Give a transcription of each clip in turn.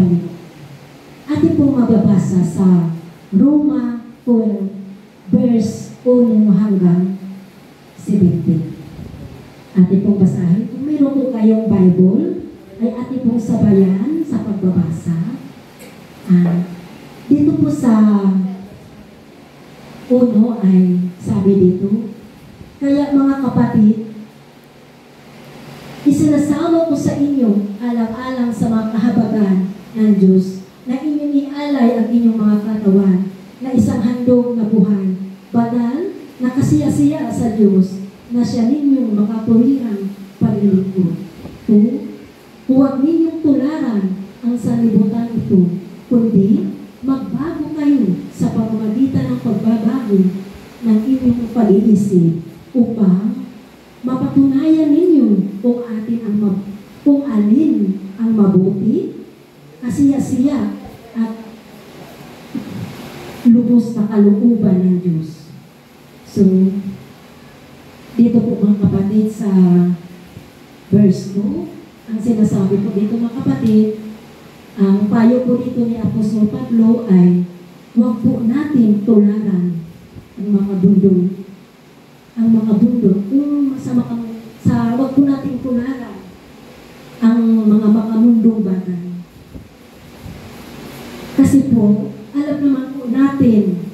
palit. Atin pong mababasa sa Roma 12, verse 1 hanggang 17. Atin pong basahin. Kung mayroon po kayong Bible, ay atin pong sabayan sa pagbabasa. Dito po sa uno ay sabi dito, kaya mga kapatid, isinasawa ko sa inyo alang-alang sa mga kahabagan ng Diyos na inyong ialay ang inyong mga katawan na isang handog na buhay, banal, nakasiya-siya sa Diyos na siya ninyong makatuwirang paglilingkod. Huwag ninyong tularan ang sanlibutan ito, kundi magbago kayo sa pamamagitan ng pagbabago ng inyong pag-iisip upang mapatunayan ninyo kung alin ang mabuti, kasiya-siya at lubos na kalooban ng Diyos. So, dito po mga kapatid sa verse 2, ang sinasabi po dito mga kapatid, ang payo po dito ni Apostol Pablo ay huwag po natin tularan ang mga bundong. Kung huwag po natin tularan ang mga makamundong bagay. Kasi po, alam naman po natin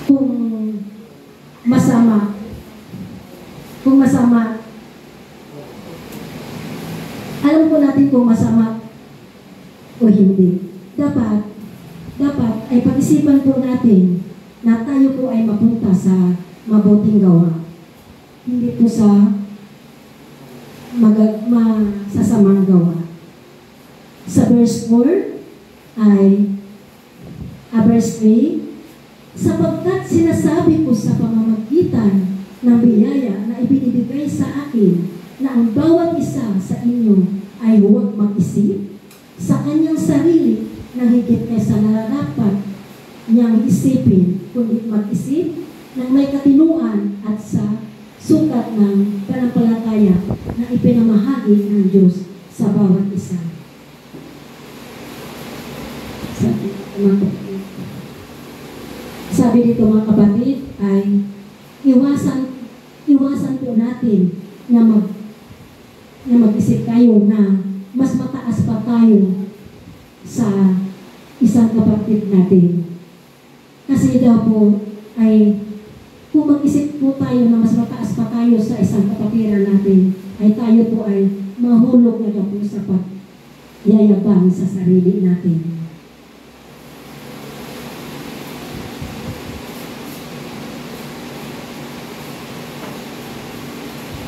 kung masama, alam po natin kung masama o hindi. Dapat ay pag-isipan po natin na tayo po ay mapunta sa mabuting gawa. Hindi po sa sasamang gawa. Sa verse 4 ay verse 3, sapagkat sinasabi ko sa pamamagitan ng biyaya na ibinibigay sa akin na ang bawat isa sa inyo ay huwag mag-isip sa kanyang sarili na higit kaysa nararapat niyang isipin, kundi mag-isip ng may katinuan at sa sukat ng pananampalataya na ipinamahagi ng Diyos sa bawat isa. Sabi dito mga kapatid ay iwasan po natin na mag-isip tayo na mas mataas pa tayo sa isang kapatid natin. Kasi daw po ay kung mag-isip po tayo na mas mataas pa tayo sa isang kapatiran natin, ay tayo po ay mahulog na daw po sa pagyayabang sa sarili natin.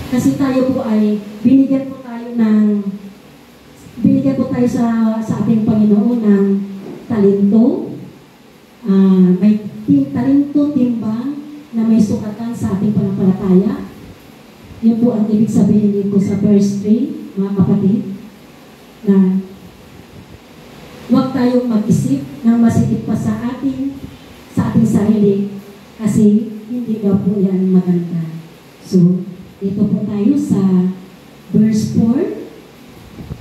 Kasi tayo po ay binigyan po tayo sa ating Panginoon ng talento, may talento, timbang na may sukatan sa ating pananampalataya. Yun po ang ibig sabihin dito sa verse 3, mga kapatid, na huwag tayong mag-isip ng masigit pa sa ating sarili kasi hindi daw po yan maganda. So, dito po tayo sa verse 4.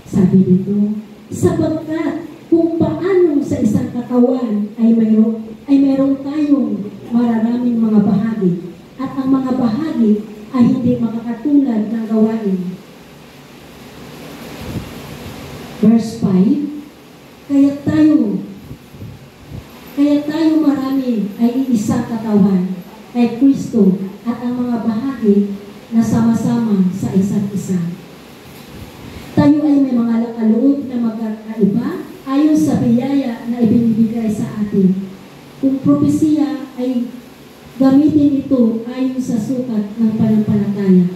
Sabi dito, sapagkat kung paano sa isang katawan ay mayroon tayong mararaming mga bahagi at ang mga bahagi ay hindi makakatulad ng gawain. Verse 5, kaya tayo marami ay iisang katawan kay Kristo at ang mga bahagi na sama-sama sa isa't isa. Tayo ay may mga kaloob na magkakaiba ayon sa biyaya na ibinibigay sa atin. Kung propesiya ay gamitin ito ayon sa sukat ng pananampalataya.